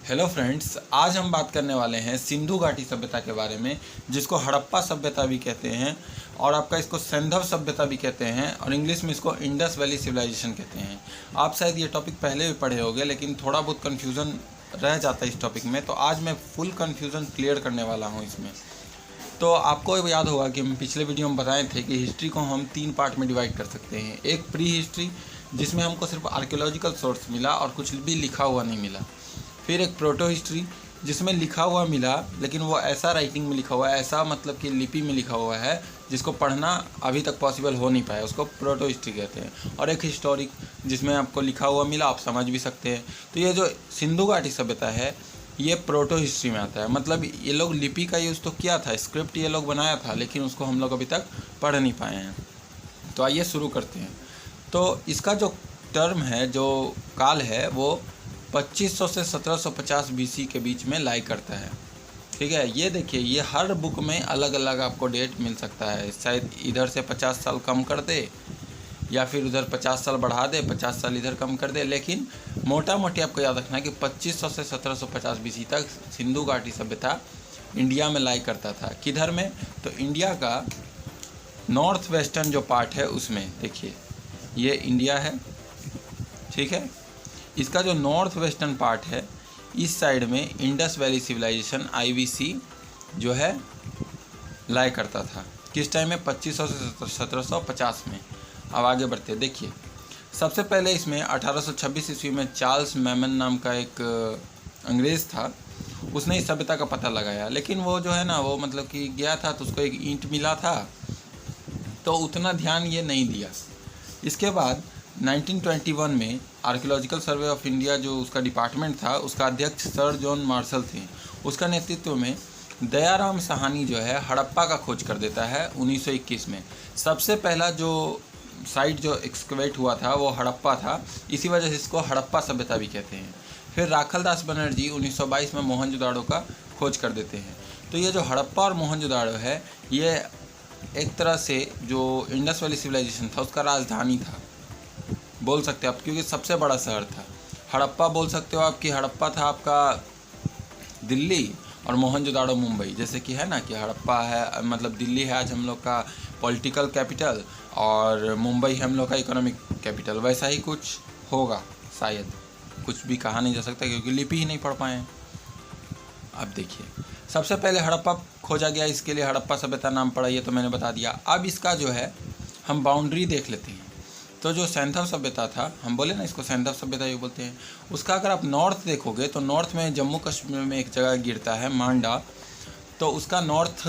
Hello friends, आज हम बात करने वाले हैं सिंधु घाटी सभ्यता के बारे में, जिसको हड़प्पा सभ्यता भी कहते हैं और आपका इसको सिंधव सभ्यता भी कहते हैं और इंग्लिश में इसको इंडस वैली सिविलाइजेशन कहते हैं। आप शायद ये टॉपिक पहले भी पढ़े होंगे, लेकिन थोड़ा बहुत कन्फ्यूज़न रह जाता है इस टॉपिक में, तो आज मैं फुल कन्फ्यूज़न क्लियर करने वाला हूँ इसमें। तो आपको याद होगा कि हम पिछले वीडियो में बताए थे कि हिस्ट्री को हम 3 पार्ट में डिवाइड कर सकते हैं। एक प्री हिस्ट्री, जिसमें हमको सिर्फ आर्कियोलॉजिकल सोर्स मिला और कुछ भी लिखा हुआ नहीं मिला। फिर एक प्रोटो हिस्ट्री, जिसमें लिखा हुआ मिला, लेकिन वो ऐसा राइटिंग में लिखा हुआ है, ऐसा मतलब कि लिपि में लिखा हुआ है जिसको पढ़ना अभी तक पॉसिबल हो नहीं पाया, उसको प्रोटो हिस्ट्री कहते हैं। और एक हिस्टोरिक, जिसमें आपको लिखा हुआ मिला, आप समझ भी सकते हैं। तो ये जो सिंधु घाटी सभ्यता है, ये प्रोटो हिस्ट्री में आता है। मतलब ये लोग लिपि का यूज़ तो किया था, स्क्रिप्ट ये लोग बनाया था, लेकिन उसको हम लोग अभी तक पढ़ नहीं पाए हैं। तो आइए शुरू करते हैं। तो इसका जो टर्म है, जो काल है, वो 2500 से 1750 बीसी के बीच में लाई करता है। ठीक है, ये देखिए, ये हर बुक में अलग अलग आपको डेट मिल सकता है। शायद इधर से 50 साल कम कर दे, या फिर उधर 50 साल बढ़ा दे, 50 साल इधर कम कर दे, लेकिन मोटा मोटी आपको याद रखना है कि 2500 से 1750 बीसी तक सिंधु घाटी सभ्यता इंडिया में लाई करता था। किधर में? तो इंडिया का नॉर्थ वेस्टर्न जो पार्ट है उसमें। देखिए, ये इंडिया है, ठीक है। इसका जो नॉर्थ वेस्टर्न पार्ट है, इस साइड में इंडस वैली सिविलाइजेशन IVC जो है लाई करता था। किस टाइम में? 2500 से 1750 में। अब आगे बढ़ते हैं। देखिए, सबसे पहले इसमें 1826 ईस्वी में चार्ल्स मैमन नाम का एक अंग्रेज़ था, उसने इस सभ्यता का पता लगाया। लेकिन वो जो है ना, वो मतलब कि गया था तो उसको एक ईंट मिला था, तो उतना ध्यान ये नहीं दिया। इसके बाद 1921 में आर्कियोलॉजिकल सर्वे ऑफ इंडिया जो उसका डिपार्टमेंट था, उसका अध्यक्ष सर जॉन मार्शल थे। उसका नेतृत्व में दयाराम साहनी जो है हड़प्पा का खोज कर देता है 1921 में। सबसे पहला जो साइट जो एक्सकवेट हुआ था वो हड़प्पा था, इसी वजह से इसको हड़प्पा सभ्यता भी कहते हैं। फिर राखलदास बनर्जी 1922 में मोहनजोदाड़ो का खोज कर देते हैं। तो ये जो हड़प्पा और मोहनजोदाड़ो है, ये एक तरह से जो इंडस वैली सिविलाइजेशन था उसका राजधानी था, बोल सकते हो आप, क्योंकि सबसे बड़ा शहर था। हड़प्पा बोल सकते हो आप कि हड़प्पा था आपका दिल्ली और मोहनजोदाड़ो मुंबई। जैसे कि है ना कि हड़प्पा है, मतलब दिल्ली है आज हम लोग का पॉलिटिकल कैपिटल, और मुंबई है हम लोग का इकोनॉमिक कैपिटल। वैसा ही कुछ होगा शायद, कुछ भी कहा नहीं जा सकता क्योंकि लिपि ही नहीं पढ़ पाए। अब देखिए, सबसे पहले हड़प्पा खोजा गया, इसके लिए हड़प्पा सभ्यता नाम पड़ा, ये तो मैंने बता दिया। अब इसका जो है हम बाउंड्री देख लेते हैं। तो जो सैंधव सभ्यता था, हम बोले ना इसको सैंधव सभ्यता ये बोलते हैं, उसका अगर आप नॉर्थ देखोगे तो नॉर्थ में जम्मू कश्मीर में एक जगह गिरता है मांडा, तो उसका नॉर्थ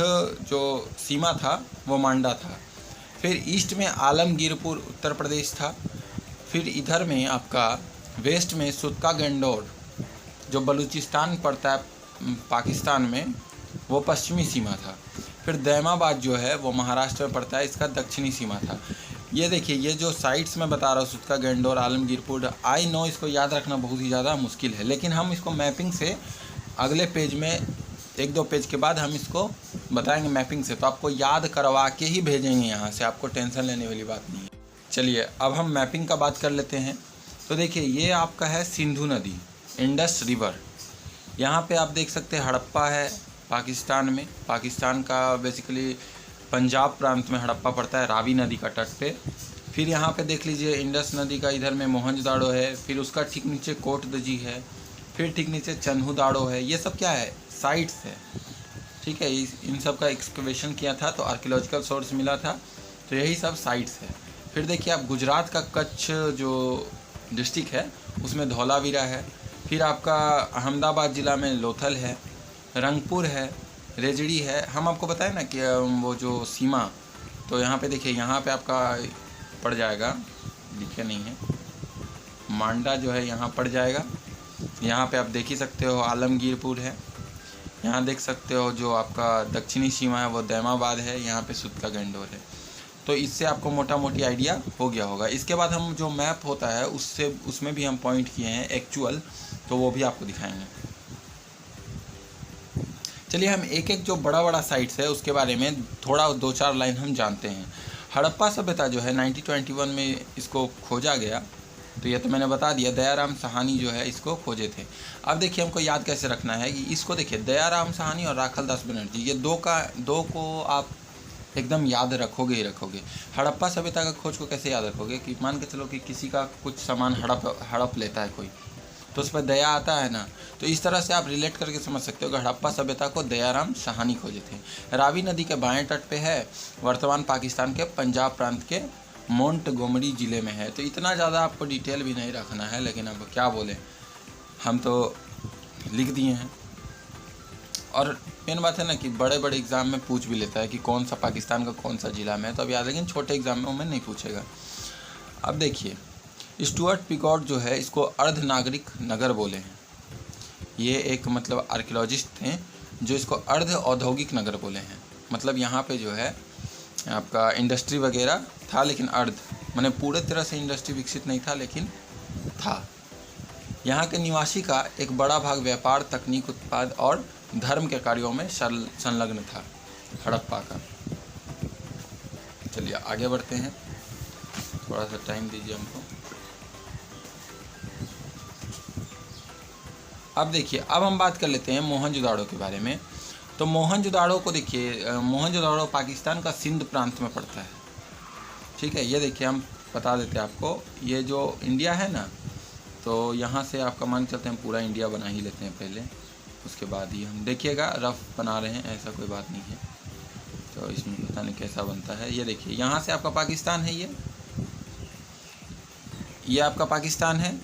जो सीमा था वो मांडा था। फिर ईस्ट में आलमगीरपुर उत्तर प्रदेश था। फिर इधर में आपका वेस्ट में सुतका गंडोर जो बलूचिस्तान पड़ता है पाकिस्तान में, वो पश्चिमी सीमा था। फिर दैमाबाद जो है वो महाराष्ट्र में पड़ता है, इसका दक्षिणी सीमा था। ये देखिए, ये जो साइट्स मैं बता रहा हूँ, सुतका गंडोर, आलमगीरपुर, आई नो इसको याद रखना बहुत ही ज़्यादा मुश्किल है, लेकिन हम इसको मैपिंग से अगले पेज में 1-2 पेज के बाद हम इसको बताएंगे मैपिंग से, तो आपको याद करवा के ही भेजेंगे यहाँ से, आपको टेंशन लेने वाली बात नहीं है। चलिए अब हम मैपिंग का बात कर लेते हैं। तो देखिए, ये आपका है सिंधु नदी, इंडस रिवर। यहाँ पे आप देख सकते हैं हड़प्पा है पाकिस्तान में, पाकिस्तान का बेसिकली पंजाब प्रांत में हड़प्पा पड़ता है, रावी नदी का तट पे। फिर यहाँ पे देख लीजिए इंडस नदी का इधर में मोहनजोदाड़ो है, फिर उसका ठीक नीचे कोटदजी है, फिर ठीक नीचे चन्हुदाड़ो है। ये सब क्या है? साइट्स है, ठीक है। इन सब का एक्सकवेशन किया था तो आर्कियोलॉजिकल सोर्स मिला था, तो यही सब साइट्स है। फिर देखिए आप, गुजरात का कच्छ जो डिस्ट्रिक्ट है उसमें धौलावीरा है। फिर आपका अहमदाबाद ज़िला में लोथल है, रंगपुर है, रेजड़ी है। हम आपको बताएं ना कि वो जो सीमा, तो यहाँ पे देखिए, यहाँ पे आपका पड़ जाएगा, लिखे नहीं है, मांडा जो है यहाँ पड़ जाएगा। यहाँ पे आप देख ही सकते हो आलमगीरपुर है, यहाँ देख सकते हो जो आपका दक्षिणी सीमा है वो दैमाबाद है, यहाँ पे सुतका गंडोर है। तो इससे आपको मोटा मोटी आइडिया हो गया होगा। इसके बाद हम जो मैप होता है उसमें भी हम पॉइंट किए हैं एक्चुअल, तो वो भी आपको दिखाएंगे। चलिए हम एक एक जो बड़ा बड़ा साइट्स है उसके बारे में थोड़ा 2-4 लाइन हम जानते हैं। हड़प्पा सभ्यता जो है 1921 में इसको खोजा गया, तो ये तो मैंने बता दिया, दयाराम साहनी जो है इसको खोजे थे। अब देखिए हमको याद कैसे रखना है कि इसको देखिए, दयाराम साहनी और राखलदास बनर्जी, ये दो को आप एकदम याद रखोगे ही रखोगे। हड़प्पा सभ्यता का खोज को कैसे याद रखोगे कि मान के चलो कि किसी का कुछ सामान हड़प लेता है कोई, तो उस पर दया आता है ना, तो इस तरह से आप रिलेट करके समझ सकते हो कि हड़प्पा सभ्यता को दयाराम साहनी खोजे थे। रावी नदी के बाएं तट पे है, वर्तमान पाकिस्तान के पंजाब प्रांत के मोंटगोमरी ज़िले में है। तो इतना ज़्यादा आपको डिटेल भी नहीं रखना है, लेकिन अब क्या बोलें, हम तो लिख दिए हैं। और मेन बात है ना कि बड़े बड़े एग्ज़ाम में पूछ भी लेता है कि कौन सा पाकिस्तान का कौन सा ज़िला में है, तो अब याद, लेकिन छोटे एग्ज़ाम में उन्हें नहीं पूछेगा। अब देखिए, स्टुअर्ट पिगॉट जो है इसको अर्ध नागरिक नगर बोले हैं। ये एक मतलब आर्कियोलॉजिस्ट थे जो इसको अर्ध औद्योगिक नगर बोले हैं। मतलब यहाँ पे जो है आपका इंडस्ट्री वगैरह था, लेकिन अर्ध माने पूरे तरह से इंडस्ट्री विकसित नहीं था, लेकिन था। यहाँ के निवासी का एक बड़ा भाग व्यापार, तकनीक, उत्पाद और धर्म के कार्यों में संलग्न था, हड़प्पा का। चलिए आगे बढ़ते हैं, थोड़ा सा टाइम दीजिए हमको। अब देखिए, अब हम बात कर लेते हैं मोहनजोदाड़ो के बारे में। तो मोहनजोदाड़ो को देखिए, मोहनजोदाड़ो पाकिस्तान का सिंध प्रांत में पड़ता है, ठीक है। ये देखिए हम बता देते हैं आपको, ये जो इंडिया है ना, तो यहाँ से आपका मान चलते हैं पूरा इंडिया बना ही लेते हैं पहले, उसके बाद ही हम देखिएगा रफ बना रहे हैं, ऐसा कोई बात नहीं है। तो इसमें पता नहीं कैसा बनता है। ये देखिए यहाँ से आपका पाकिस्तान है, ये आपका पाकिस्तान है।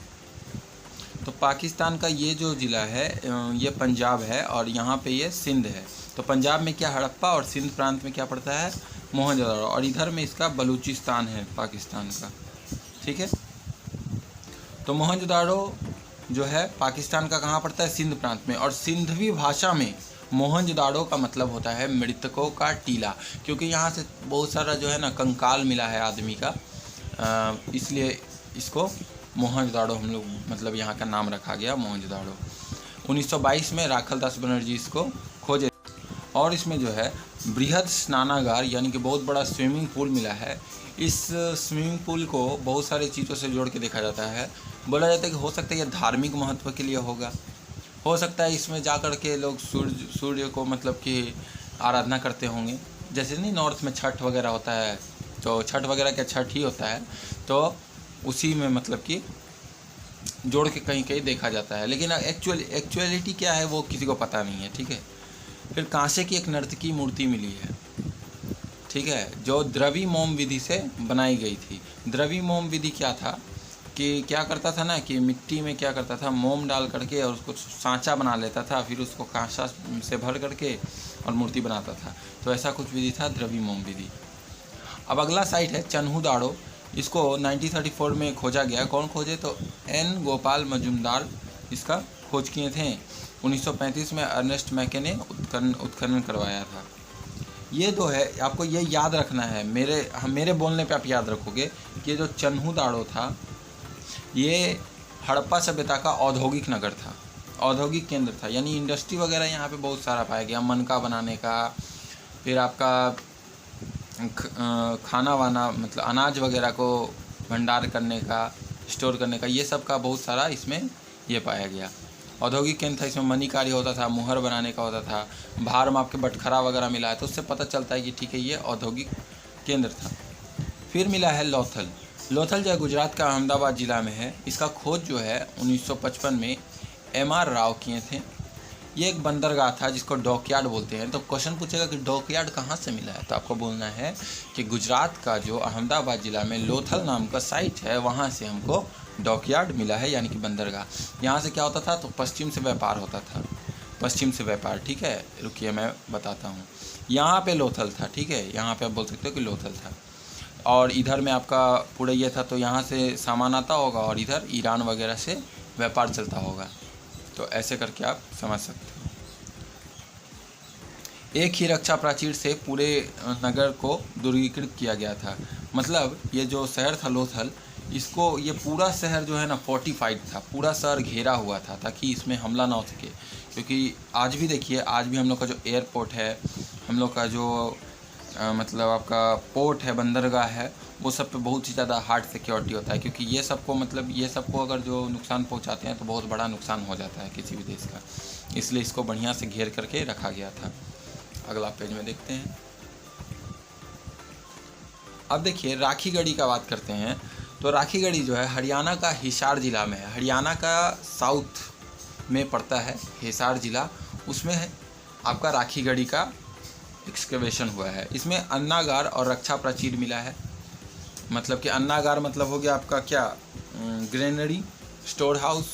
तो पाकिस्तान का ये जो ज़िला है ये पंजाब है, और यहाँ पे ये सिंध है। तो पंजाब में क्या हड़प्पा, और सिंध प्रांत में क्या पड़ता है, मोहनजोदाड़ो, और इधर में इसका बलूचिस्तान है पाकिस्तान का, ठीक है। तो मोहनजोदाड़ो जो है पाकिस्तान का कहाँ पड़ता है, सिंध प्रांत में। और सिंधवी भाषा में मोहनजोदाड़ो का मतलब होता है मृतकों का टीला, क्योंकि यहाँ से बहुत सारा जो है ना कंकाल मिला है आदमी का, इसलिए इसको मोहनजोदाड़ो हम लोग मतलब यहाँ का नाम रखा गया मोहनजोदाड़ो। 1922 में राखलदास बनर्जी इसको खोजे, और इसमें जो है बृहद स्नानागार यानी कि बहुत बड़ा स्विमिंग पूल मिला है। इस स्विमिंग पूल को बहुत सारी चीज़ों से जोड़ के देखा जाता है। बोला जाता है कि हो सकता है ये धार्मिक महत्व के लिए होगा, हो सकता है इसमें जा कर के लोग सूर्य को मतलब कि आराधना करते होंगे, जैसे नहीं नॉर्थ में छठ वगैरह होता है, तो छठ वगैरह का छठ ही होता है, तो उसी में मतलब कि जोड़ के कहीं कहीं देखा जाता है। लेकिन एक्चुअलिटी क्या है वो किसी को पता नहीं है, ठीक है। फिर कांसे की एक नर्तकी मूर्ति मिली है, ठीक है, जो द्रवी मोम विधि से बनाई गई थी। द्रवी मोम विधि क्या था कि क्या करता था ना कि मिट्टी में क्या करता था, मोम डाल करके और उसको सांचा बना लेता था, फिर उसको कांसा से भर करके और मूर्ति बनाता था। तो ऐसा कुछ विधि था द्रवी मोम विधि। अब अगला साइट है चन्हूदाड़ो। इसको 1934 में खोजा गया। कौन खोजे, तो एन गोपाल मजुमदार इसका खोज किए थे। 1935 में अर्नेस्ट मैके ने उत्खनन करवाया था। ये जो है आपको ये याद रखना है, मेरे बोलने पे आप याद रखोगे कि ये जो चन्हूदाड़ो था ये हड़प्पा सभ्यता का औद्योगिक नगर था, औद्योगिक केंद्र था, यानी इंडस्ट्री वगैरह यहाँ पे बहुत सारा पाया गया, मनका बनाने का, फिर आपका खाना वाना मतलब अनाज वगैरह को भंडार करने का, स्टोर करने का, ये सब का बहुत सारा इसमें ये पाया गया। औद्योगिक केंद्र था, इसमें मनी कार्य होता था, मुहर बनाने का होता था, भार माप के बटखरा वगैरह मिला है, तो उससे पता चलता है कि ठीक है ये औद्योगिक केंद्र था। फिर मिला है लोथल। लोथल जो है गुजरात का अहमदाबाद ज़िला में है। इसका खोज जो है 1955 में M.R. राव किए थे। ये एक बंदरगाह था जिसको डॉकयार्ड बोलते हैं। तो क्वेश्चन पूछेगा कि डॉकयार्ड कहाँ से मिला है, तो आपको बोलना है कि गुजरात का जो अहमदाबाद ज़िला में लोथल नाम का साइट है वहाँ से हमको डॉकयार्ड मिला है, यानी कि बंदरगाह। यहाँ से क्या होता था, तो पश्चिम से व्यापार होता था, पश्चिम से व्यापार, ठीक है। रुकिए मैं बताता हूँ। यहाँ पे लोथल था, ठीक है, यहाँ पे आप बोल सकते हो कि लोथल था, और इधर में आपका पूरा ये था, तो यहाँ से सामान आता होगा और इधर ईरान वगैरह से व्यापार चलता होगा। तो ऐसे करके आप समझ सकते हो। एक ही रक्षा प्राचीर से पूरे नगर को दुर्गीकृत किया गया था। मतलब ये जो शहर था लोथल, इसको ये पूरा शहर जो है ना फोर्टिफाइड था, पूरा शहर घेरा हुआ था ताकि इसमें हमला ना हो सके। क्योंकि आज भी देखिए, आज भी हम लोग का जो एयरपोर्ट है, हम लोग का जो मतलब आपका पोर्ट है, बंदरगाह है, वो सब पे बहुत ही ज़्यादा हार्ड सिक्योरिटी होता है, क्योंकि ये सबको मतलब ये सबको अगर जो नुकसान पहुंचाते हैं तो बहुत बड़ा नुकसान हो जाता है किसी भी देश का, इसलिए इसको बढ़िया से घेर करके रखा गया था। अगला पेज में देखते हैं। अब देखिए राखीगढ़ी का बात करते हैं। तो राखीगढ़ी जो है हरियाणा का हिसार ज़िला में है, हरियाणा का साउथ में पड़ता है हिसार ज़िला, उसमें है आपका राखीगढ़ी का एक्सकवेशन हुआ है। इसमें अन्नागार और रक्षा प्राचीर मिला है। मतलब कि अन्नागार मतलब हो गया आपका क्या, ग्रेनरी, स्टोर हाउस,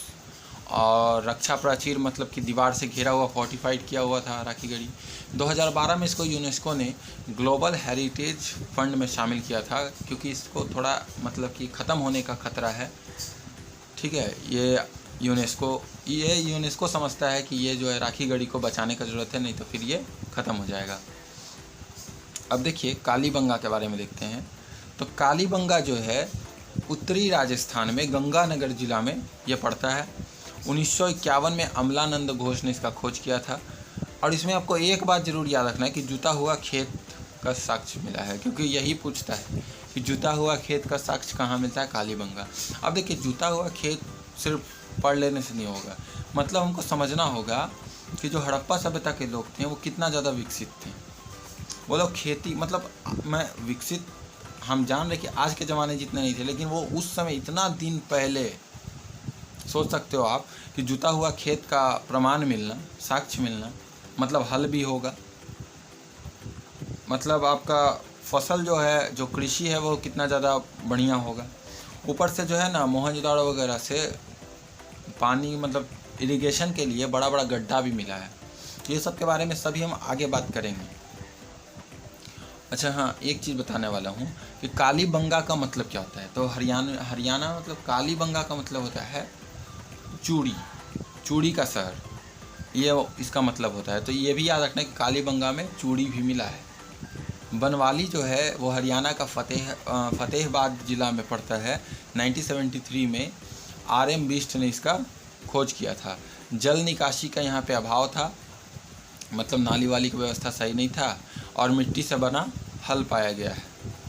और रक्षा प्राचीर मतलब कि दीवार से घिरा हुआ, फोर्टिफाइड किया हुआ था राखीगढ़ी। 2012 में इसको यूनेस्को ने ग्लोबल हेरिटेज फंड में शामिल किया था, क्योंकि इसको थोड़ा मतलब कि ख़त्म होने का खतरा है। ठीक है, ये यूनेस्को समझता है कि ये जो है राखीगढ़ी को बचाने का ज़रूरत है, नहीं तो फिर ये ख़त्म हो जाएगा। अब देखिए कालीबंगा के बारे में देखते हैं। तो कालीबंगा जो है उत्तरी राजस्थान में गंगानगर जिला में ये पड़ता है। 1951 में अमलानंद घोष ने इसका खोज किया था। और इसमें आपको एक बात ज़रूर याद रखना है कि जुता हुआ खेत का साक्ष्य मिला है, क्योंकि यही पूछता है कि जुता हुआ खेत का साक्ष्य कहाँ मिलता है, कालीबंगा। अब देखिए जुता हुआ खेत सिर्फ पढ़ लेने से नहीं होगा, मतलब हमको समझना होगा कि जो हड़प्पा सभ्यता के लोग थे वो कितना ज़्यादा विकसित थे। वो लोग खेती मतलब मैं विकसित हम जान रहे कि आज के ज़माने जितने नहीं थे, लेकिन वो उस समय इतना दिन पहले, सोच सकते हो आप कि जुता हुआ खेत का प्रमाण मिलना, साक्ष्य मिलना, मतलब हल भी होगा, मतलब आपका फसल जो है, जो कृषि है वो कितना ज़्यादा बढ़िया होगा। ऊपर से जो है ना मोहनजोदड़ो वगैरह से पानी मतलब इरिगेशन के लिए बड़ा बड़ा गड्ढा भी मिला है। ये सब के बारे में सभी हम आगे बात करेंगे। अच्छा हाँ, एक चीज़ बताने वाला हूँ कि कालीबंगा का मतलब क्या होता है। तो हरियाणा मतलब कालीबंगा का मतलब होता है चूड़ी का शहर, ये इसका मतलब होता है। तो ये भी याद रखना कि कालीबंगा में चूड़ी भी मिला है। बनवाली जो है वो हरियाणा का फतेहाबाद ज़िला में पड़ता है। 1973 में RM बिष्ट ने इसका खोज किया था। जल निकासी का यहाँ पे अभाव था, मतलब नाली वाली की व्यवस्था सही नहीं था, और मिट्टी से बना हल पाया गया है,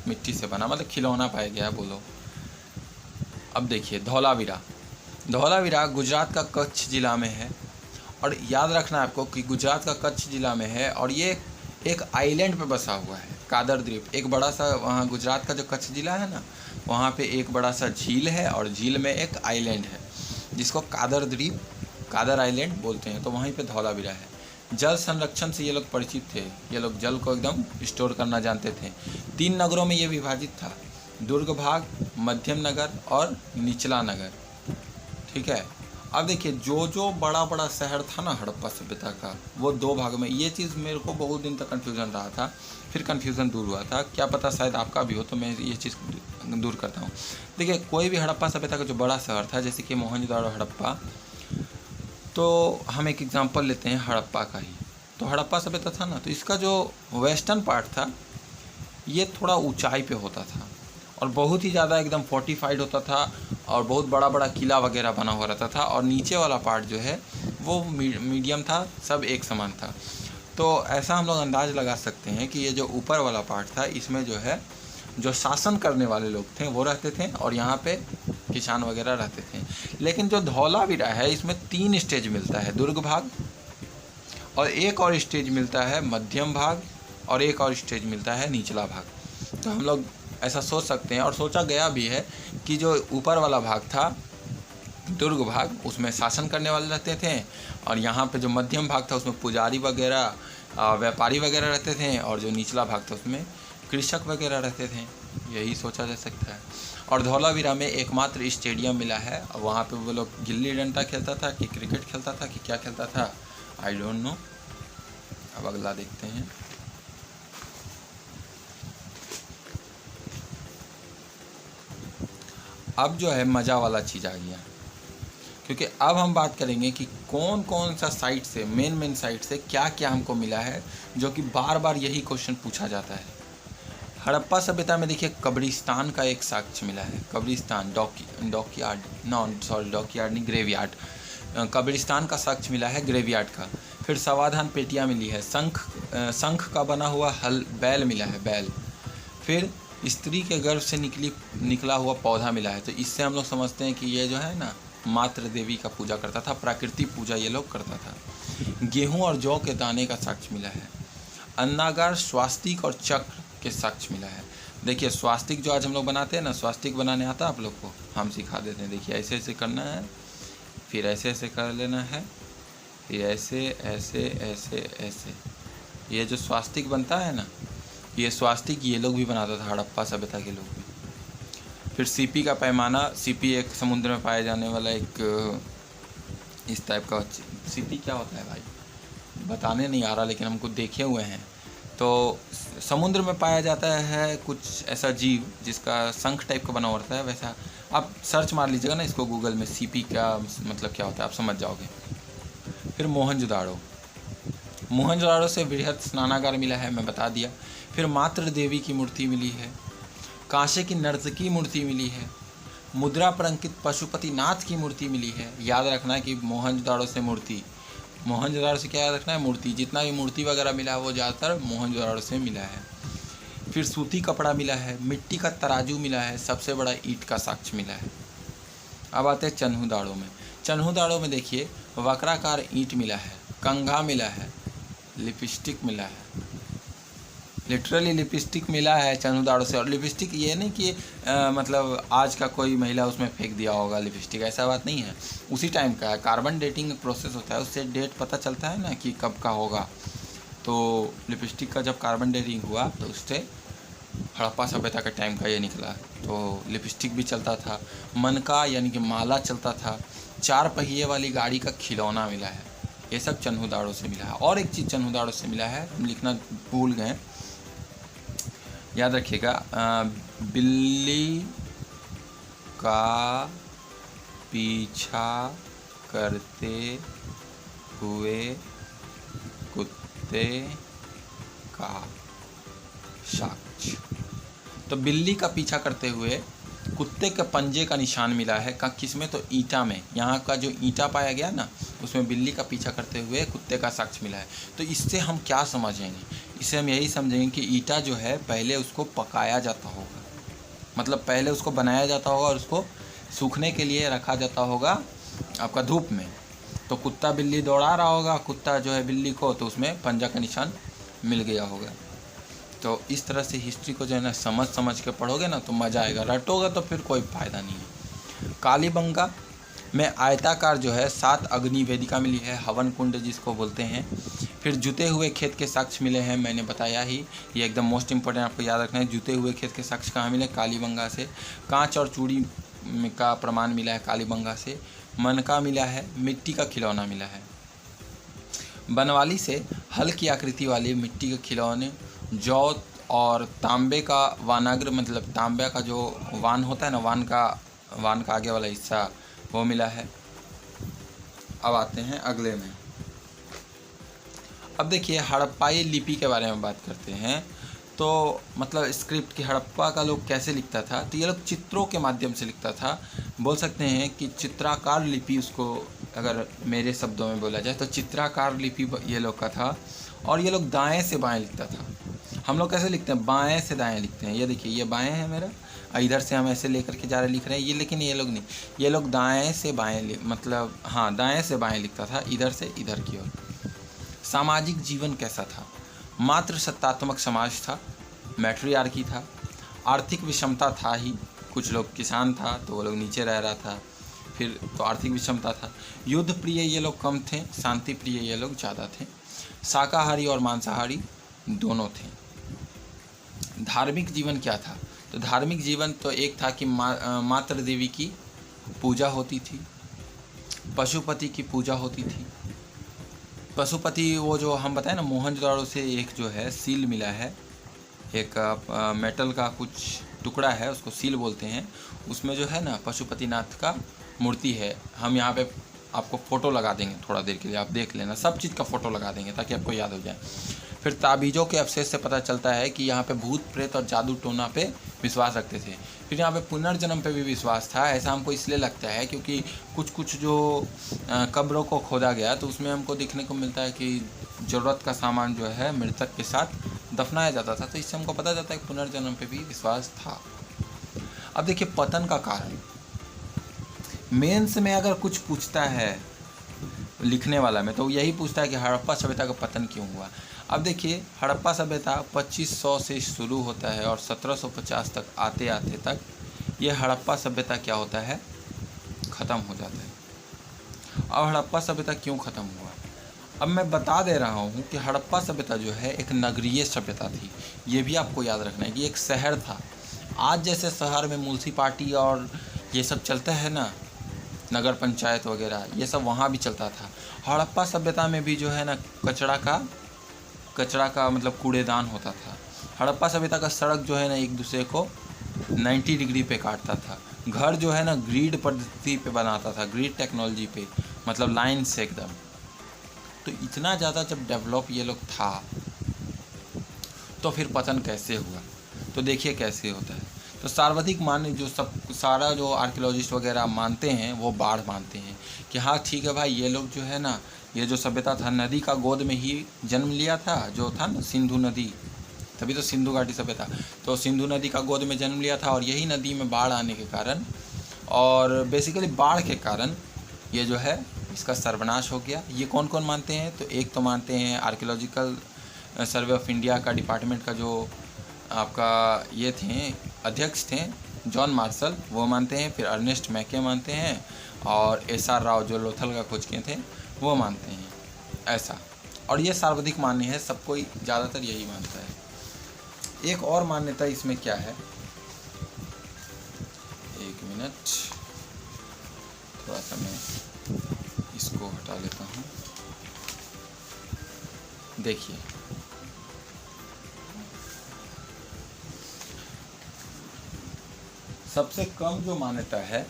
मिट्टी से बना मतलब खिलौना पाया गया है बोलो। अब देखिए धौलावीरा गुजरात का कच्छ ज़िला में है। और याद रखना है आपको कि गुजरात का कच्छ ज़िला में है और ये एक आइलैंड पे बसा हुआ है, कादर द्वीप। एक बड़ा सा वहाँ गुजरात का जो कच्छ ज़िला है ना, वहाँ पे एक बड़ा सा झील है और झील में एक आइलैंड है जिसको कादर द्वीप, कादर आइलैंड बोलते हैं। तो वहीं पे धौलावीरा है। जल संरक्षण से ये लोग परिचित थे, ये लोग जल को एकदम स्टोर करना जानते थे। 3 नगरों में ये विभाजित था, दुर्ग भाग, मध्यम नगर और निचला नगर। ठीक है। अब देखिए जो बड़ा बड़ा शहर था ना हड़प्पा सभ्यता का, वो 2 भाग में। ये चीज़ मेरे को बहुत दिन तक कन्फ्यूज़न रहा था, फिर कन्फ्यूज़न दूर हुआ था, क्या पता शायद आपका भी हो, तो मैं ये चीज़ दूर करता हूँ। देखिए कोई भी हड़प्पा सभ्यता का जो बड़ा शहर था, जैसे कि मोहनजोदड़ो हड़प्पा, तो हम एक एग्जांपल लेते हैं हड़प्पा का ही। तो हड़प्पा सभ्यता था ना, तो इसका जो वेस्टर्न पार्ट था ये थोड़ा ऊंचाई पे होता था और बहुत ही ज़्यादा एकदम फोर्टिफाइड होता था और बहुत बड़ा बड़ा किला वगैरह बना हुआ रहता था। और नीचे वाला पार्ट जो है वो मीडियम था, सब एक समान था। तो ऐसा हम लोग अंदाज़ लगा सकते हैं कि ये जो ऊपर वाला पार्ट था, इसमें जो है जो शासन करने वाले लोग थे वो रहते थे और यहाँ पे किसान वगैरह रहते थे। लेकिन जो धौलावीरा है इसमें 3 स्टेज मिलता है, दुर्ग भाग, और एक और स्टेज मिलता है मध्यम भाग, और एक और स्टेज मिलता है निचला भाग। तो हम लोग ऐसा सोच सकते हैं और सोचा गया भी है कि जो ऊपर वाला भाग था दुर्ग भाग, उसमें शासन करने वाले रहते थे, और यहाँ पे जो मध्यम भाग था उसमें पुजारी वगैरह, व्यापारी वगैरह रहते थे, और जो निचला भाग था उसमें कृषक वगैरह रहते थे। यही सोचा जा सकता है। और धौलावीरा में एकमात्र स्टेडियम मिला है, और वहाँ पे वो लोग गिल्ली डंडा खेलता था कि क्रिकेट खेलता था कि क्या खेलता था, आई डोंट नो। अब अगला देखते हैं। अब जो है मज़ा वाला चीज़ आ गया, क्योंकि अब हम बात करेंगे कि कौन कौन सा साइट से, मेन साइट से क्या क्या हमको मिला है, जो कि बार बार यही क्वेश्चन पूछा जाता है। हड़प्पा सभ्यता में देखिए कब्रिस्तान का एक साक्ष्य मिला है। कब्रिस्तान, डॉकयार्ड नहीं, ग्रेवयार्ड। कब्रिस्तान का साक्ष्य मिला है ग्रेवयार्ड का। फिर समाधान पेटियाँ मिली है, शंख का बना हुआ हल बैल मिला है, बैल। फिर स्त्री के गर्भ से निकला हुआ पौधा मिला है। तो इससे हम लोग समझते हैं कि ये जो है ना मातृ देवी का पूजा करता था, प्राकृतिक पूजा ये लोग करता था। गेहूं और जौ के दाने का साक्ष्य मिला है। अन्नागार, स्वास्तिक और चक्र के साक्ष्य मिला है। देखिए स्वास्तिक जो आज हम लोग बनाते हैं ना, स्वास्तिक बनाने आता है आप लोग को, हम सिखा देते हैं। देखिए ऐसे ऐसे करना है, फिर ऐसे ऐसे कर लेना है, फिर ऐसे ऐसे ऐसे ऐसे। ये जो स्वास्तिक बनता है ना, ये स्वास्तिक ये लोग भी बनाता था, हड़प्पा सभ्यता के लोग भी। फिर सीपी का पैमाना, सीपी एक समुद्र में पाया जाने वाला एक इस टाइप का, सीपी क्या होता है भाई बताने नहीं आ रहा, लेकिन हमको देखे हुए हैं। तो समुद्र में पाया जाता है कुछ ऐसा जीव जिसका शंख टाइप का बना होता है, वैसा आप सर्च मार लीजिएगा ना इसको गूगल में, सीपी का मतलब क्या होता है आप समझ जाओगे। फिर मोहनजोदाड़ो से बृहद स्नानागार मिला है, मैं बता दिया। फिर मातृ देवी की मूर्ति मिली है, कांसे की नर्तकी मूर्ति मिली है, मुद्रा पर अंकित पशुपति नाथ की मूर्ति मिली है। याद रखना है कि मोहनजोदाड़ो से क्या याद रखना है, मूर्ति। जितना भी मूर्ति वगैरह मिला है वो ज़्यादातर मोहनजोदाड़ो से मिला है। फिर सूती कपड़ा मिला है, मिट्टी का तराजू मिला है, सबसे बड़ा ईंट का साक्ष्य मिला है। अब आते हैं चन्हुदाड़ो में देखिए वक्राकार ईंट मिला है, कंघा मिला है, लिपस्टिक मिला है, लिटरली लिपस्टिक मिला है चन्हुदाड़ो से। और लिपस्टिक ये नहीं कि मतलब आज का कोई महिला उसमें फेंक दिया होगा लिपस्टिक, ऐसा बात नहीं है, उसी टाइम का है। कार्बन डेटिंग प्रोसेस होता है, उससे डेट पता चलता है ना कि कब का होगा। तो लिपस्टिक का जब कार्बन डेटिंग हुआ तो उससे हड़प्पा सभ्यता के टाइम का ये निकला। तो लिपस्टिक भी चलता था, मनका यानी कि माला चलता था, 4 पहिए वाली गाड़ी का खिलौना मिला है। ये सब चन्हुदाड़ो से मिला है। और एक चीज़ चन्हुदाड़ो से मिला है, हम लिखना भूल गए, याद रखिएगा, बिल्ली का पीछा करते हुए कुत्ते का साक्ष्य। तो बिल्ली का पीछा करते हुए कुत्ते के पंजे का निशान मिला है, किसमें, तो ईंटा में। यहाँ का जो ईंटा पाया गया ना उसमें बिल्ली का पीछा करते हुए कुत्ते का साक्ष्य मिला है। तो इससे हम क्या समझेंगे, इससे हम यही समझेंगे कि ईंटा जो है पहले उसको पकाया जाता होगा, मतलब पहले उसको बनाया जाता होगा और उसको सूखने के लिए रखा जाता होगा आपका धूप में। तो कुत्ता बिल्ली दौड़ा रहा होगा, कुत्ता जो है बिल्ली को, तो उसमें पंजा का निशान मिल गया होगा। तो इस तरह से हिस्ट्री को जो है ना समझ के पढ़ोगे ना तो मज़ा आएगा, रटोगे तो फिर कोई फ़ायदा नहीं है। कालीबंगा में आयताकार जो है 7 अग्नि वेदिका मिली है, हवन कुंड जिसको बोलते हैं। फिर जुते हुए खेत के साक्ष्य मिले हैं, मैंने बताया ही, ये एकदम मोस्ट इंपॉर्टेंट आपको याद रखना है। जुते हुए खेत के साक्ष्य कहाँ मिले, कालीबंगा से। कांच और चूड़ी का प्रमाण मिला है कालीबंगा से। मनका मिला है, मिट्टी का खिलौना मिला है। बनवाली से हल की आकृति वाले मिट्टी के खिलौने, जौ और तांबे का वानाग्र, मतलब तांबे का जो वान होता है ना, वान का आगे वाला हिस्सा, वो मिला है। अब आते हैं अगले में। अब देखिए हड़प्पाई लिपि के बारे में बात करते हैं। तो मतलब स्क्रिप्ट की हड़प्पा का लोग कैसे लिखता था, तो ये लोग चित्रों के माध्यम से लिखता था। बोल सकते हैं कि चित्राकार लिपि, उसको अगर मेरे शब्दों में बोला जाए तो चित्राकार लिपि ये लोग का था। और ये लोग दाएं से बाएं लिखता था। हम लोग कैसे लिखते हैं, बाएं से दाएं लिखते हैं। ये देखिए ये बाएं है मेरा, इधर से हम ऐसे लेकर के जा रहे लिख रहे हैं ये, लेकिन ये लोग नहीं, ये लोग दाएं से बाएं मतलब हाँ दाएं से बाएं लिखता था, इधर से इधर की ओर। सामाजिक जीवन कैसा था, मात्र सत्तात्मक समाज था, मैट्रियार्की था, आर्थिक विषमता था ही, कुछ लोग किसान था तो वो लोग नीचे रह रहा था, फिर तो आर्थिक विषमता था। युद्ध प्रिय ये लोग कम थे, शांति प्रिय ये लोग ज़्यादा थे, शाकाहारी और मांसाहारी दोनों थे। धार्मिक जीवन क्या था, तो धार्मिक जीवन तो एक था कि मातृ देवी की पूजा होती थी, पशुपति की पूजा होती थी। पशुपति वो जो हम बताएं ना, मोहनजोदाड़ो से एक जो है सील मिला है, एक मेटल का कुछ टुकड़ा है, उसको सील बोलते हैं। उसमें जो है ना पशुपतिनाथ का मूर्ति है। हम यहाँ पे आपको फ़ोटो लगा देंगे, थोड़ा देर के लिए आप देख लेना, सब चीज़ का फ़ोटो लगा देंगे ताकि आपको याद हो जाए। फिर ताबीज़ों के अवशेष से पता चलता है कि यहाँ पे भूत प्रेत और जादू टोना पे विश्वास रखते थे। फिर यहाँ पे पुनर्जन्म पे भी विश्वास था। ऐसा हमको इसलिए लगता है क्योंकि कुछ जो कब्रों को खोदा गया तो उसमें हमको देखने को मिलता है कि ज़रूरत का सामान जो है मृतक के साथ दफनाया जाता था, तो इससे हमको पता चलता है कि पुनर्जन्म पे भी विश्वास था। अब देखिए पतन का कारण, मेंस में अगर कुछ पूछता है लिखने वाला में तो यही पूछता है कि हड़प्पा सभ्यता का पतन क्यों हुआ। अब देखिए हड़प्पा सभ्यता 2500 से शुरू होता है और 1750 तक आते आते तक ये हड़प्पा सभ्यता क्या होता है, ख़त्म हो जाता है। अब हड़प्पा सभ्यता क्यों ख़त्म हुआ, अब मैं बता दे रहा हूँ कि हड़प्पा सभ्यता जो है एक नगरीय सभ्यता थी। ये भी आपको याद रखना है कि एक शहर था। आज जैसे शहर में म्यूनसिपाल्टी और ये सब चलता है ना, नगर पंचायत वगैरह, ये सब वहाँ भी चलता था। हड़प्पा सभ्यता में भी जो है ना कचरा का मतलब कूड़ेदान होता था। हड़प्पा सभ्यता का सड़क जो है ना एक दूसरे को 90 डिग्री पे काटता था। घर जो है ना ग्रिड पद्धति पे बनाता था, ग्रिड टेक्नोलॉजी पे, मतलब लाइन से एकदम। तो इतना ज़्यादा जब डेवलप ये लोग था तो फिर पतन कैसे हुआ, तो देखिए कैसे होता है। तो सर्वाधिक मान्य जो सारा जो आर्कियोलॉजिस्ट वगैरह मानते हैं वो बाढ़ मानते हैं कि हाँ ठीक है भाई, ये लोग जो है ना, ये जो सभ्यता था नदी का गोद में ही जन्म लिया था, जो था ना सिंधु नदी, तभी तो सिंधु घाटी सभ्यता। तो सिंधु नदी का गोद में जन्म लिया था और यही नदी में बाढ़ आने के कारण और बेसिकली बाढ़ के कारण ये जो है इसका सर्वनाश हो गया। ये कौन कौन मानते हैं, तो एक तो मानते हैं आर्कियोलॉजिकल सर्वे ऑफ इंडिया का डिपार्टमेंट का जो आपका ये थे अध्यक्ष थे जॉन मार्शल, वो मानते हैं। फिर अर्नेस्ट मैके मानते हैं और SR राव जो लोथल का खोज किए थे वो मानते हैं ऐसा। और ये सर्वाधिक मान्य है, सब कोई ज़्यादातर यही मानता है। एक और मान्यता इसमें क्या है, एक मिनट, थोड़ा सा मैं इसको हटा लेता हूँ। देखिए सबसे कम जो मान्यता है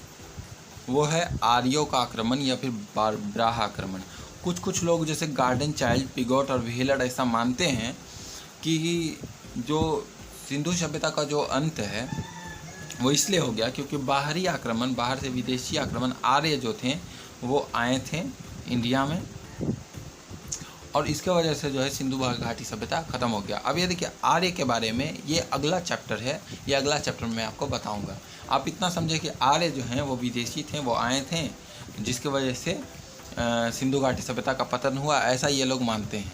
वो है आर्यों का आक्रमण या फिर बारब्राह आक्रमण। कुछ लोग जैसे गार्डन चाइल्ड, पिगोट और व्हीलर ऐसा मानते हैं कि जो सिंधु सभ्यता का जो अंत है वो इसलिए हो गया क्योंकि बाहरी आक्रमण, बाहर से विदेशी आक्रमण, आर्य जो थे वो आए थे इंडिया में और इसके वजह से जो है सिंधु घाटी सभ्यता ख़त्म हो गया। अब ये देखिए आर्य के बारे में ये अगला चैप्टर है, ये अगला चैप्टर में आपको बताऊंगा। आप इतना समझे कि आर्य जो हैं वो विदेशी थे, वो आए थे, जिसके वजह से सिंधु घाटी सभ्यता का पतन हुआ, ऐसा ये लोग मानते हैं।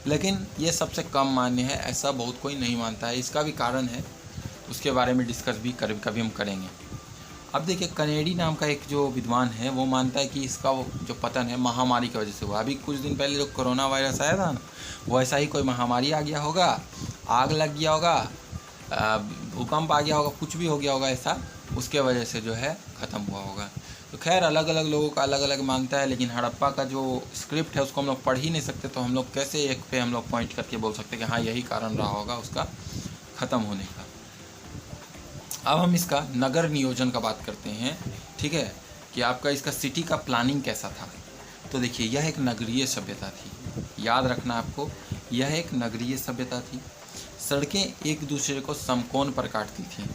लेकिन ये सबसे कम मान्य है, ऐसा बहुत कोई नहीं मानता है। इसका भी कारण है, उसके बारे में डिस्कस भी कभी हम करेंगे। अब देखिए कनेडी नाम का एक जो विद्वान है वो मानता है कि इसका वो जो पतन है महामारी की वजह से हुआ। अभी कुछ दिन पहले जो कोरोना वायरस आया था ना, वो ऐसा ही कोई महामारी आ गया होगा, आग लग गया होगा, भूकंप आ गया होगा, कुछ भी हो गया होगा ऐसा, उसके वजह से जो है ख़त्म हुआ होगा। तो खैर अलग अलग लोगों का अलग अलग मानता है, लेकिन हड़प्पा का जो स्क्रिप्ट है उसको हम लोग पढ़ ही नहीं सकते, तो हम लोग कैसे एक पे हम लोग पॉइंट करके बोल सकते हैं कि हाँ यही कारण रहा होगा उसका ख़त्म होने का। अब हम इसका नगर नियोजन का बात करते हैं, ठीक है, कि आपका इसका सिटी का प्लानिंग कैसा था। तो देखिए यह एक नगरीय सभ्यता थी, याद रखना आपको, यह एक नगरीय सभ्यता थी। सड़कें एक दूसरे को समकोण पर काटती थी,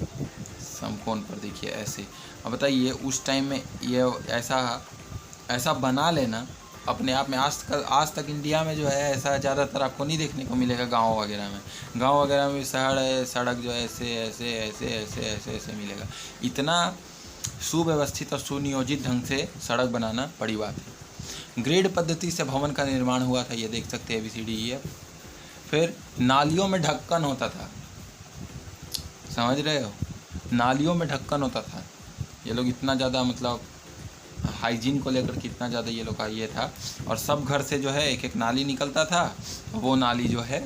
समकोण पर, देखिए ऐसे। अब बताइए उस टाइम में ये ऐसा बना लेना अपने आप में, आज तक इंडिया में जो है ऐसा ज़्यादातर आपको नहीं देखने को मिलेगा। गांव वगैरह में भी सड़क जो है ऐसे मिलेगा। इतना सुव्यवस्थित और सुनियोजित ढंग से सड़क बनाना बड़ी बात है। ग्रिड पद्धति से भवन का निर्माण हुआ था, ये देख सकते हैं ABCDEF। फिर नालियों में ढक्कन होता था, समझ रहे हो, नालियों में ढक्कन होता था। ये लोग इतना ज़्यादा मतलब हाइजीन को लेकर कितना ज़्यादा ये लोग का ये था। और सब घर से जो है एक एक नाली निकलता था, वो नाली जो है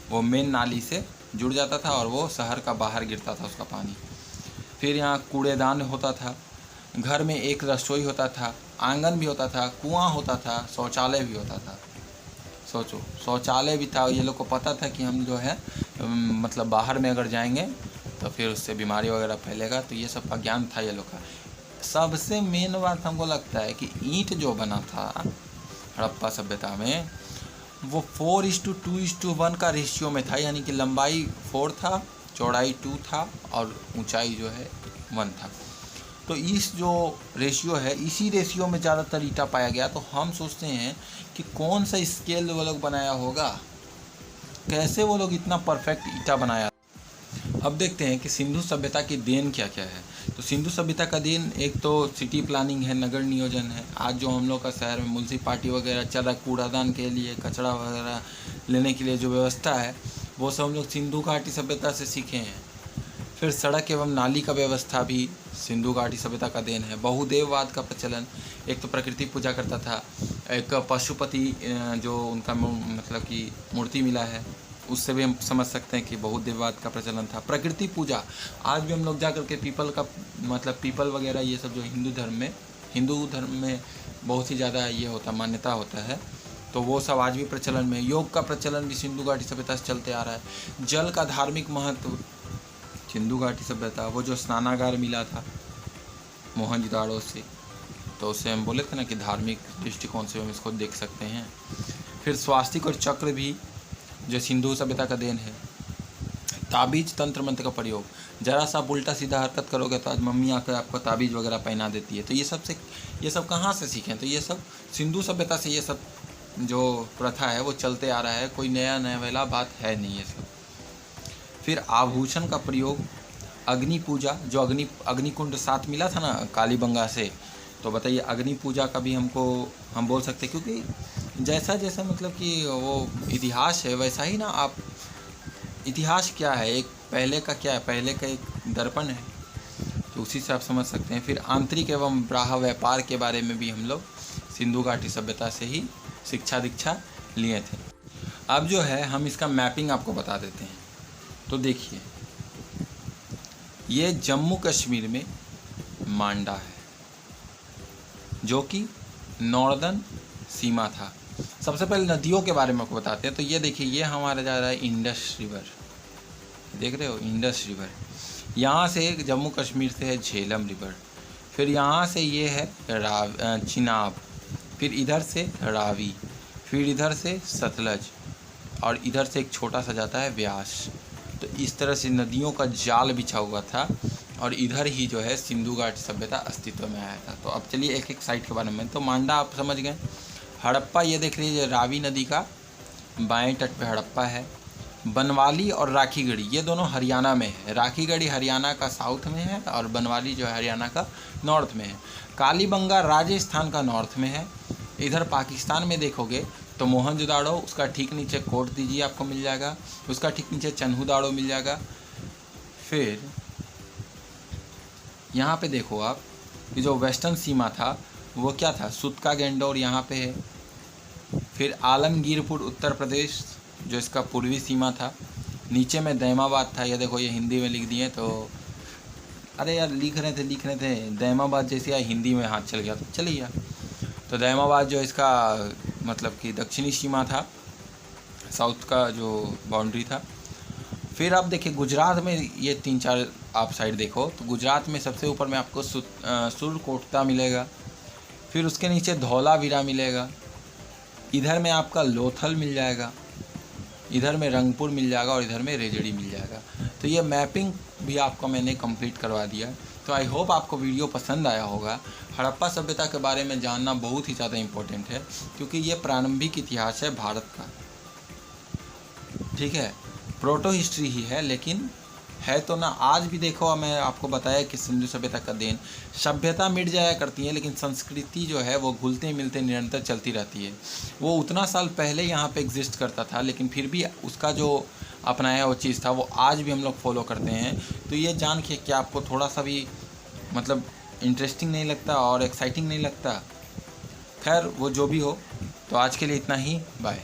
वो मेन नाली से जुड़ जाता था और वो शहर का बाहर गिरता था उसका पानी। फिर यहाँ कूड़ेदान होता था, घर में एक रसोई होता था, आंगन भी होता था, कुआं होता था, शौचालय भी होता था। सोचो शौचालय भी था। ये लोग को पता था कि हम जो है मतलब बाहर में अगर जाएंगे तो फिर उससे बीमारी वगैरह फैलेगा, तो ये सब का ज्ञान था ये लोग का। सबसे मेन बात हमको लगता है कि ईंट जो बना था हड़प्पा सभ्यता में वो 4:2:1 का रेशियो में था, यानी कि लंबाई 4 था, चौड़ाई 2 था और ऊंचाई जो है 1 था। तो इस जो रेशियो है, इसी रेशियो में ज़्यादातर ईंटा पाया गया। तो हम सोचते हैं कि कौन सा स्केल वो लोग बनाया होगा, कैसे वो लोग इतना परफेक्ट ईंटा बनाया। अब देखते हैं कि सिंधु सभ्यता की देन क्या क्या है। तो सिंधु सभ्यता का देन एक तो सिटी प्लानिंग है, नगर नियोजन है। आज जो हम लोग का शहर में म्युनिसिपालिटी वगैरह चल रहा है, कूड़ादान के लिए, कचरा वगैरह लेने के लिए जो व्यवस्था है, वो सब हम लोग सिंधु घाटी सभ्यता से सीखे हैं। फिर सड़क एवं नाली का व्यवस्था भी सिंधु घाटी सभ्यता का देन है। बहुदेववाद का प्रचलन, एक तो प्रकृति पूजा करता था, एक पशुपति जो उनका मतलब कि मूर्ति मिला है, उससे भी हम समझ सकते हैं कि बहुदेववाद का प्रचलन था। प्रकृति पूजा, आज भी हम लोग जा कर के पीपल का मतलब पीपल वगैरह ये सब जो हिंदू धर्म में बहुत ही ज़्यादा ये होता, मान्यता होता है, तो वो सब आज भी प्रचलन में। योग का प्रचलन भी सिंधु घाटी सभ्यता से चलते आ रहा है। जल का धार्मिक महत्व, सिंधु घाटी सभ्यता, वो जो स्नानागार मिला था मोहनजोदाड़ो से, तो उससे हम बोले थे ना कि धार्मिक दृष्टिकोण से हम इसको देख सकते हैं। फिर स्वास्तिक और चक्र भी जो सिंधु सभ्यता का देन है। ताबीज तंत्र मंत्र का प्रयोग, जरा सा उल्टा सीधा हरकत करोगे तो आज मम्मी आकर आपको ताबीज वगैरह पहना देती है। तो ये सब कहाँ से सीखें? तो ये सब सिंधु सभ्यता से ये सब जो प्रथा है वो चलते आ रहा है, कोई नया वाला बात है नहीं ये सब। फिर आभूषण का प्रयोग, अग्नि पूजा, जो अग्निकुंड 7 मिला था ना कालीबंगा से, तो बताइए अग्नि पूजा का भी हम बोल सकते हैं, क्योंकि जैसा जैसा मतलब कि वो इतिहास है वैसा ही ना। आप इतिहास क्या है, एक पहले का क्या है, पहले का एक दर्पण है, तो उसी से आप समझ सकते हैं। फिर आंतरिक एवं बाह्य व्यापार के बारे में भी हम लोग सिंधु घाटी सभ्यता से ही शिक्षा दीक्षा लिए थे। अब जो है हम इसका मैपिंग आपको बता देते हैं। तो देखिए, ये जम्मू कश्मीर में मांडा है जो कि नॉर्दर्न सीमा था। सबसे पहले नदियों के बारे में आपको बताते हैं। तो ये देखिए, ये हमारा जा रहा है इंडस रिवर, देख रहे हो इंडस रिवर। यहाँ से जम्मू कश्मीर से है झेलम रिवर, फिर यहाँ से ये है चिनाब, फिर इधर से रावी, फिर इधर से सतलज, और इधर से एक छोटा सा जाता है व्यास। तो इस तरह से नदियों का जाल बिछा हुआ था, और इधर ही जो है सिंधु घाटी सभ्यता अस्तित्व में आया था। तो अब चलिए एक एक साइड के बारे में। तो मांडा आप समझ गए। हड़प्पा, ये देख लीजिए रावी नदी का बाएं तट पे हड़प्पा है। बनवाली और राखीगढ़ी ये दोनों हरियाणा में है। राखीगढ़ी हरियाणा का साउथ में है और बनवाली जो है हरियाणा का नॉर्थ में है। कालीबंगा राजस्थान का नॉर्थ में है। इधर पाकिस्तान में देखोगे तो मोहनजोदाड़ो, उसका ठीक नीचे कोट दीजिए आपको मिल जाएगा, उसका ठीक नीचे चन्हूदाड़ो मिल जाएगा। फिर यहाँ पे देखो आप कि जो वेस्टर्न सीमा था वो क्या था, सुतका गेंडोर यहाँ पे है। फिर आलमगीरपुर उत्तर प्रदेश जो इसका पूर्वी सीमा था। नीचे में दैमाबाद था, ये देखो ये हिंदी में लिख दिए, तो अरे यार लिख रहे थे दैमाबाद जैसे यार हिंदी में हाथ चल गया, तो चलिए। तो दैमाबाद जो इसका मतलब कि दक्षिणी सीमा था, साउथ का जो बाउंड्री था। फिर आप देखिए गुजरात में ये 3-4 आप साइड देखो, तो गुजरात में सबसे ऊपर में आपको सुरकोटता मिलेगा, फिर उसके नीचे धौलावीरा मिलेगा, इधर में आपका लोथल मिल जाएगा, इधर में रंगपुर मिल जाएगा और इधर में रेजड़ी मिल जाएगा। तो ये मैपिंग भी आपको मैंने कंप्लीट करवा दिया। तो आई होप आपको वीडियो पसंद आया होगा। हड़प्पा सभ्यता के बारे में जानना बहुत ही ज़्यादा इम्पोर्टेंट है, क्योंकि ये प्रारंभिक इतिहास है भारत का, ठीक है, प्रोटो हिस्ट्री ही है, लेकिन है तो ना। आज भी देखो, मैं आपको बताया कि सिंधु सभ्यता का देन, सभ्यता मिट जाया करती है लेकिन संस्कृति जो है वो घुलते मिलते निरंतर चलती रहती है। वो उतना साल पहले यहाँ पे एग्जिस्ट करता था, लेकिन फिर भी उसका जो अपनाया वो चीज़ था वो आज भी हम लोग फॉलो करते हैं। तो ये जान के क्या आपको थोड़ा सा भी मतलब इंटरेस्टिंग नहीं लगता और एक्साइटिंग नहीं लगता? खैर वो जो भी हो, तो आज के लिए इतना ही, बाय।